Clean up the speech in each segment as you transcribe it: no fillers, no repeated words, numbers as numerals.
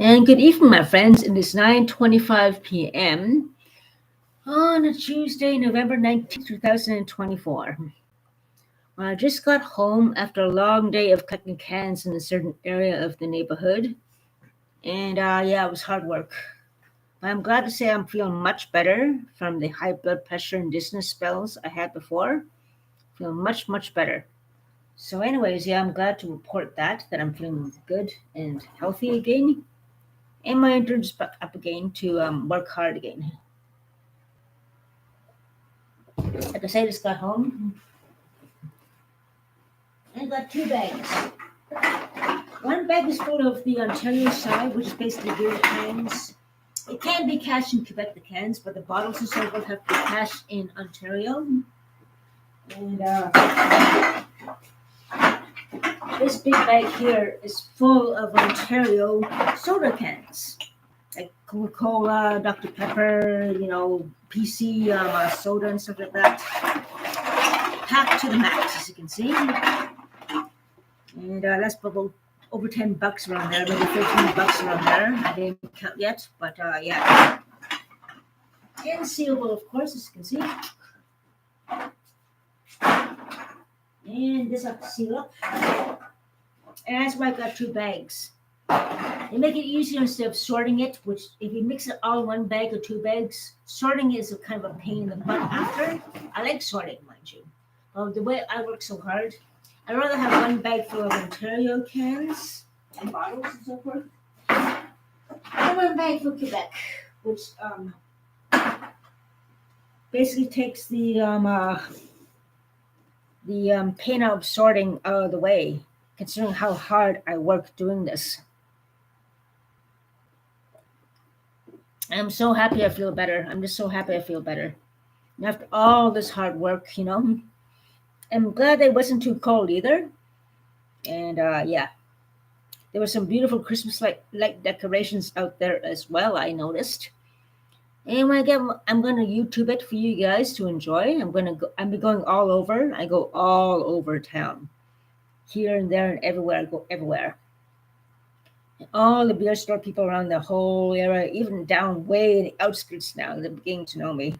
And good evening, my friends. It is 9:25 p.m. on a Tuesday, November 19th, 2024. I just got home after a long day of collecting cans in a certain area of the neighborhood. And yeah, it was hard work. But I'm glad to say I'm feeling much better from the high blood pressure and dizziness spells I had before. Feeling much, much better. So, anyways, yeah, I'm glad to report that I'm feeling good and healthy again. And my intern's back up again to work hard again. Like I said, I just got home and got two bags. One bag is full of the Ontario side, which is basically beer cans. It can be cashed in Quebec, the cans, but the bottles and so forth have to be cashed in Ontario. And this big bag here is full of Ontario soda cans, like Coca-Cola, Dr. Pepper, PC soda and stuff like that. Packed to the max, as you can see. And that's about over $10 around there, maybe $13 around there. I didn't count yet, but yeah. And sealable, of course, as you can see. And this up to seal up. And that's why I got two bags. They make it easier instead of sorting it, which if you mix it all in one bag or two bags, sorting is a kind of a pain in the butt after. I like sorting, mind you. The way I work so hard, I'd rather have one bag full of Ontario cans and bottles and so forth, and one bag for Quebec, which basically takes the pain of sorting out of the way, considering how hard I work doing this. I'm so happy I feel better. I'm just so happy I feel better. And after all this hard work, I'm glad it wasn't too cold either. And yeah, there were some beautiful Christmas light decorations out there as well, I noticed. And when I get, I'm gonna YouTube it for you guys to enjoy. I'm going all over. I go all over town, here and there and everywhere. I go everywhere. And all the beer store people around the whole area, even down way in the outskirts now, they're beginning to know me.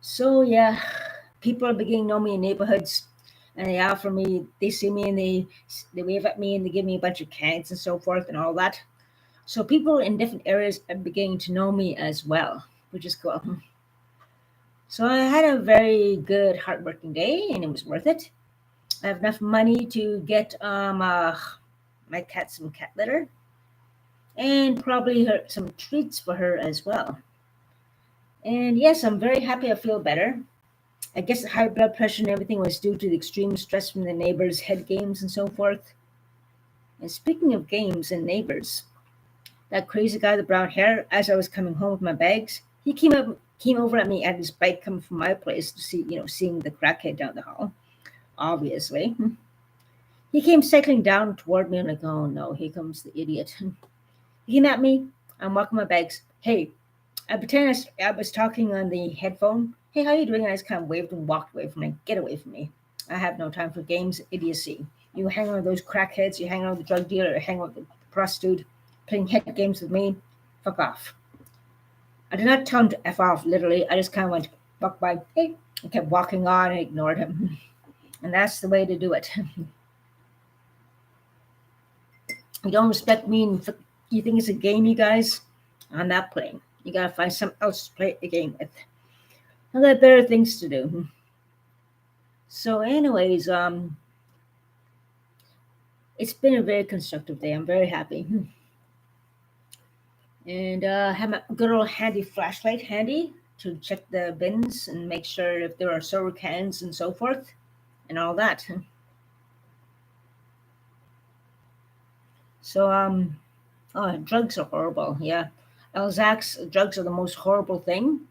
So yeah, people are beginning to know me in neighborhoods, and they offer me. They see me and they wave at me and they give me a bunch of cans and so forth and all that. So people in different areas are beginning to know me as well, which is cool. So I had a very good, hardworking day, and it was worth it. I have enough money to get my cat some cat litter, and probably some treats for her as well. And yes, I'm very happy. I feel better. I guess the high blood pressure and everything was due to the extreme stress from the neighbors' head games and so forth. And speaking of games and neighbors, that crazy guy with the brown hair, as I was coming home with my bags, he came over at me at his bike coming from my place to see, seeing the crackhead down the hall, obviously. He came cycling down toward me. I'm like, oh no, here comes the idiot. He came at me. I'm walking my bags. Hey, I pretend I was talking on the headphone. Hey, how you doing? And I just kind of waved and walked away from me. Get away from me. I have no time for games, idiocy. You hang on with those crackheads, you hang on with the drug dealer, or hang on with the prostitute, playing head games with me. Fuck off. I did not tell him to F off, literally. I just kind of went, walked by, hey, and kept walking on and ignored him. And that's the way to do it. You don't respect me and you think it's a game, you guys? I'm not playing. You gotta find something else to play the game with. I got better things to do. So, anyways, it's been a very constructive day. I'm very happy. And have my good old handy flashlight handy to check the bins and make sure if there are soda cans and so forth and all that. So, oh, drugs are horrible. Yeah. Elzacs, drugs are the most horrible thing.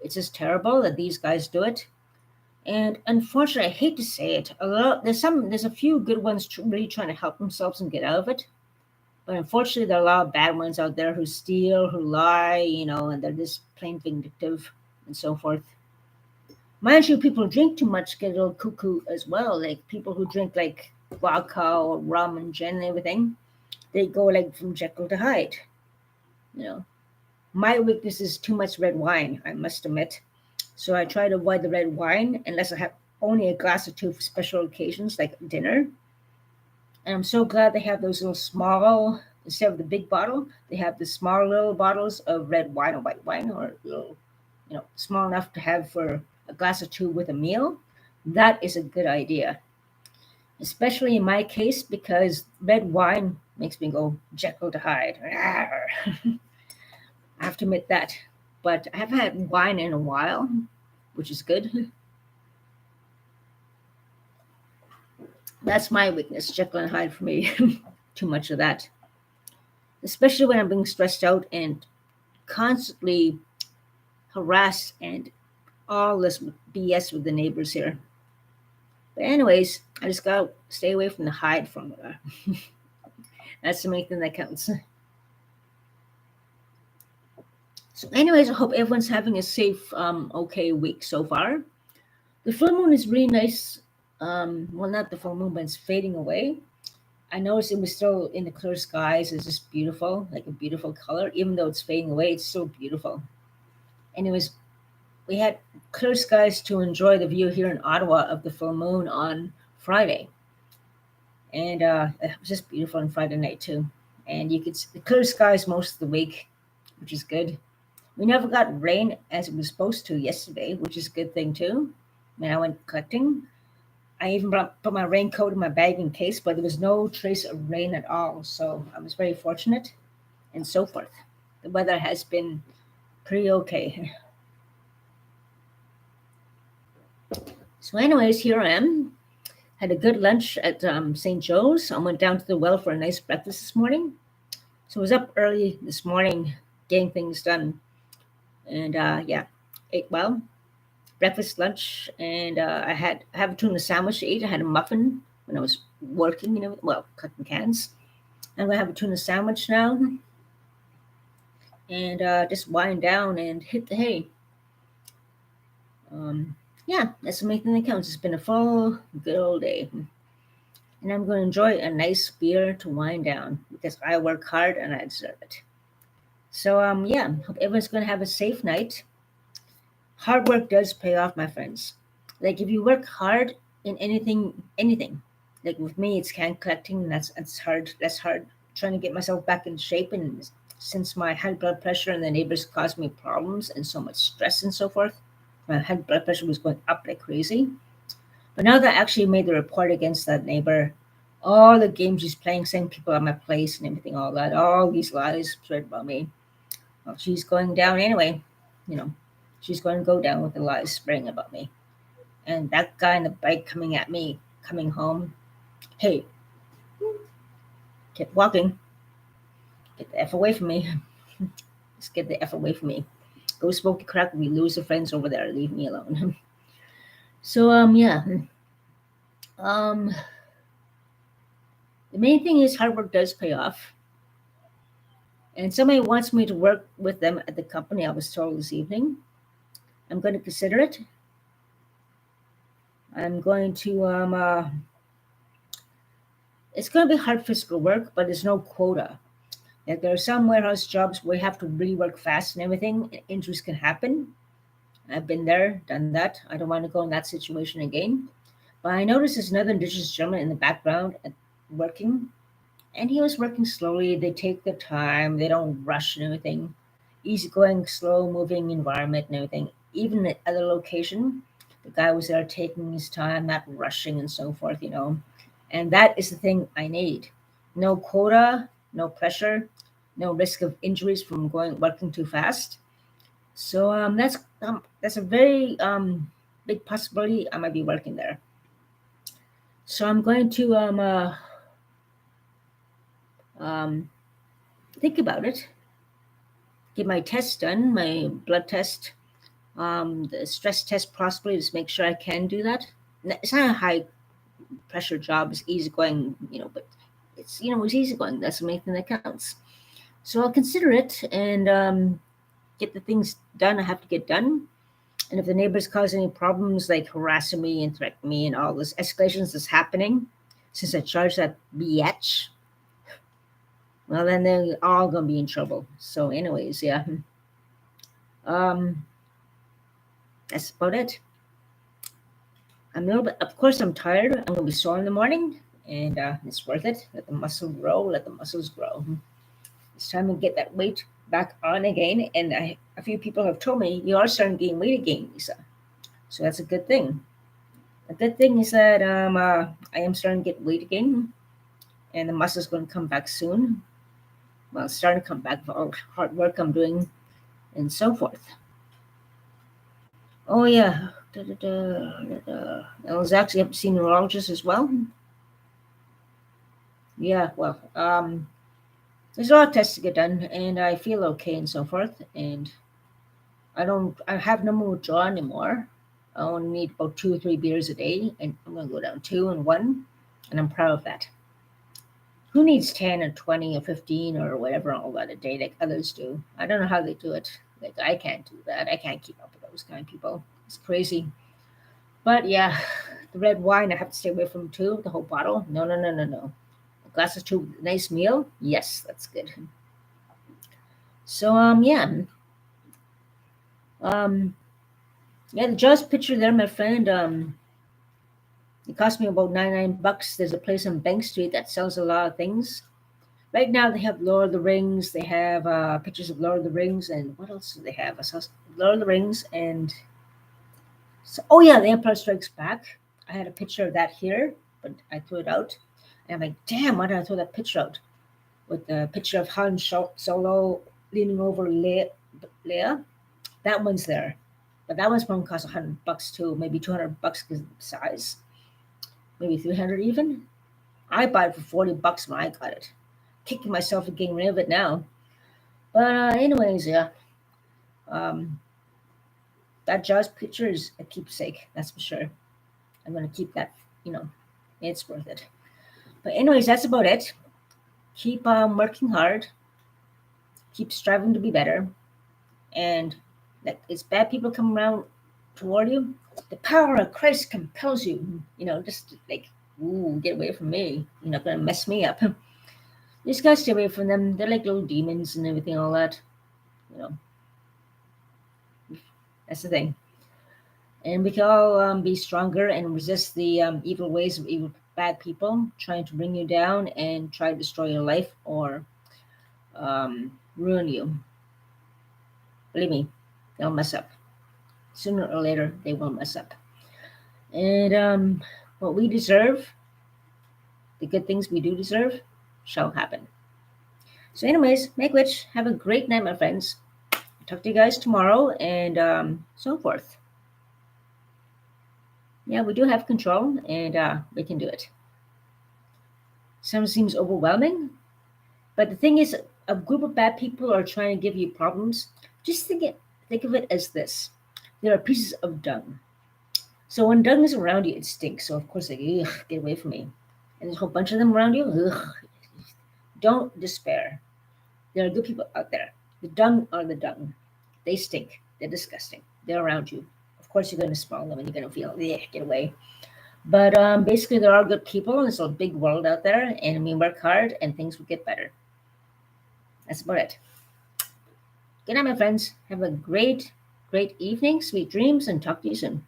It's just terrible that these guys do it. And unfortunately, I hate to say it, there's a few good ones really trying to help themselves and get out of it. But unfortunately, there are a lot of bad ones out there who steal, who lie, and they're just plain vindictive and so forth. Mind you, people who drink too much get a little cuckoo as well. Like people who drink like vodka or rum and gin and everything, they go like from Jekyll to Hyde. You know, my weakness is too much red wine, I must admit. So I try to avoid the red wine unless I have only a glass or two for special occasions like dinner. And I'm so glad they have those little small, instead of the big bottle, they have the small little bottles of red wine or white wine, or little, small enough to have for a glass or two with a meal. That is a good idea, especially in my case because red wine makes me go Jekyll to Hyde. I have to admit that. But I haven't had wine in a while, which is good. That's my weakness, Jekyll and Hyde for me. Too much of that, especially when I'm being stressed out and constantly harassed and all this BS with the neighbors here. But anyways, I just gotta stay away from the Hyde formula. That's the main thing that counts. So, anyways, I hope everyone's having a safe, okay week so far. The full moon is really nice. Well, not the full moon, but it's fading away. I noticed it was still in the clear skies. It's just beautiful, like a beautiful color. Even though it's fading away, it's still beautiful. Anyways, we had clear skies to enjoy the view here in Ottawa of the full moon on Friday. And it was just beautiful on Friday night, too. And you could see clear skies most of the week, which is good. We never got rain as it was supposed to yesterday, which is a good thing, too. When I went collecting, I even put my raincoat in my bag in case, but there was no trace of rain at all. So I was very fortunate and so forth. The weather has been pretty okay. So, anyways, here I am. Had a good lunch at St. Joe's. I went down to the well for a nice breakfast this morning. So I was up early this morning getting things done. And yeah, ate well. Breakfast, lunch, and I have a tuna sandwich to eat. I had a muffin when I was working, well, cutting cans. I'm gonna have a tuna sandwich now, and just wind down and hit the hay. Um, yeah, that's the main thing that counts. It's been a full, good old day, and I'm going to enjoy a nice beer to wind down because I work hard and I deserve it. So yeah, hope everyone's going to have a safe night. Hard work does pay off, my friends. Like if you work hard in anything. Like with me, it's can collecting. That's hard. That's hard. Trying to get myself back in shape, and since my high blood pressure and the neighbors caused me problems and so much stress and so forth, my high blood pressure was going up like crazy. But now that I actually made the report against that neighbor, all the games she's playing, sending people at my place and everything, all that, all these lies spread about me. Well, she's going down anyway. You know, she's going to go down with the lies spreading about me. And that guy on the bike coming at me, coming home, hey, kept walking, get the F away from me. Just get the F away from me. Go smoke the crack. We lose the friends over there. Leave me alone. So, yeah. Um, the main thing is hard work does pay off. And somebody wants me to work with them at the company, I was told this evening. I'm going to consider it. I'm going to it's going to be hard physical work, but there's no quota. Like there are some warehouse jobs where you have to really work fast and everything, and injuries can happen. I've been there, done that. I don't want to go in that situation again. But I noticed there's another indigenous gentleman in the background working, and he was working slowly. They take their time, they don't rush and everything. Easygoing, slow moving environment and everything. Even at other location, the guy was there taking his time, not rushing and so forth. And that is the thing I need. No quota, no pressure, no risk of injuries from going working too fast. So that's a very big possibility I might be working there. So I'm going to um, think about it, get my test done, my blood test, the stress test possibly, just make sure I can do that. It's not a high pressure job; it's easy going, but it's easy going. That's the main thing that counts. So I'll consider it and get the things done I have to get done. And if the neighbors cause any problems like harassing me and threatening me and all this escalations that's happening, since I charged that BH, well, then they're all gonna be in trouble. So, anyways, yeah, um, that's about it. I'm a little bit, of course, I'm tired. I'm gonna be sore in the morning, and it's worth it. Let the muscle grow. Let the muscles grow. It's time to get that weight back on again. And a few people have told me you are starting to gain weight again, Lisa. So that's a good thing. A good thing is that I am starting to get weight again, and the muscle's going to come back soon. Well, it's starting to come back for all the hard work I'm doing, and so forth. Oh yeah, I was actually up to see a neurologist as well. Yeah, well, there's a lot of tests to get done, and I feel okay and so forth. And I have no more withdrawal anymore. I only need about 2 or 3 beers a day, and I'm gonna go down 2 and 1, and I'm proud of that. Who needs 10 or 20 or 15 or whatever all that a day like others do? I don't know how they do it. Like I can't do that. I can't keep up with those kind of people. It's crazy. But yeah, the red wine I have to stay away from too. The whole bottle. No, no, no, no, no. A glass of two, nice meal. Yes, that's good. So yeah, um yeah. The Jaws picture there, my friend. It cost me about 99 bucks. There's a place on Bank Street that sells a lot of things. Right now they have Lord of the Rings. They have pictures of Lord of the Rings, and what else do they have? I saw Lord of the Rings, and so, oh yeah, The Empire Strikes Back. I had a picture of that here, but I threw it out. And I'm like, damn, why did I throw that picture out? With the picture of Han Solo leaning over Leia. That one's there, but that one's probably cost 100 bucks too, maybe 200 bucks because of the size, maybe 300 even. I bought it for 40 bucks when I got it. Kicking myself for getting rid of it now. But anyways, yeah. Um, that Jaws picture is a keepsake, that's for sure. I'm gonna keep that. You know, it's worth it. But anyways, that's about it. Keep working hard. Keep striving to be better. And that it's bad people come around toward you. The power of Christ compels you. You know, just like, ooh, get away from me. You're not gonna mess me up. You just gotta stay away from them. They're like little demons and everything, all that. You know, that's the thing. And we can all be stronger and resist the evil ways of evil, bad people trying to bring you down and try to destroy your life or ruin you. Believe me, they'll mess up. Sooner or later, they will mess up. And what we deserve, the good things we do deserve, shall happen. So, anyways, make which have a great night, my friends. I'll talk to you guys tomorrow and so forth. Yeah, we do have control and we can do it. Some seems overwhelming, but the thing is, a group of bad people are trying to give you problems. Just think of it as this: there are pieces of dung. So when dung is around you, it stinks. So of course, like, ugh, get away from me. And there's a whole bunch of them around you. Ugh. Don't despair. There are good people out there. The dung are the dung. They stink. They're disgusting. They're around you. Of course, you're going to smell them and you're going to feel, yeah, get away. But basically, there are good people, and it's a big world out there, and we work hard, and things will get better. That's about it. Good night, my friends. Have a great, great evening, sweet dreams, and talk to you soon.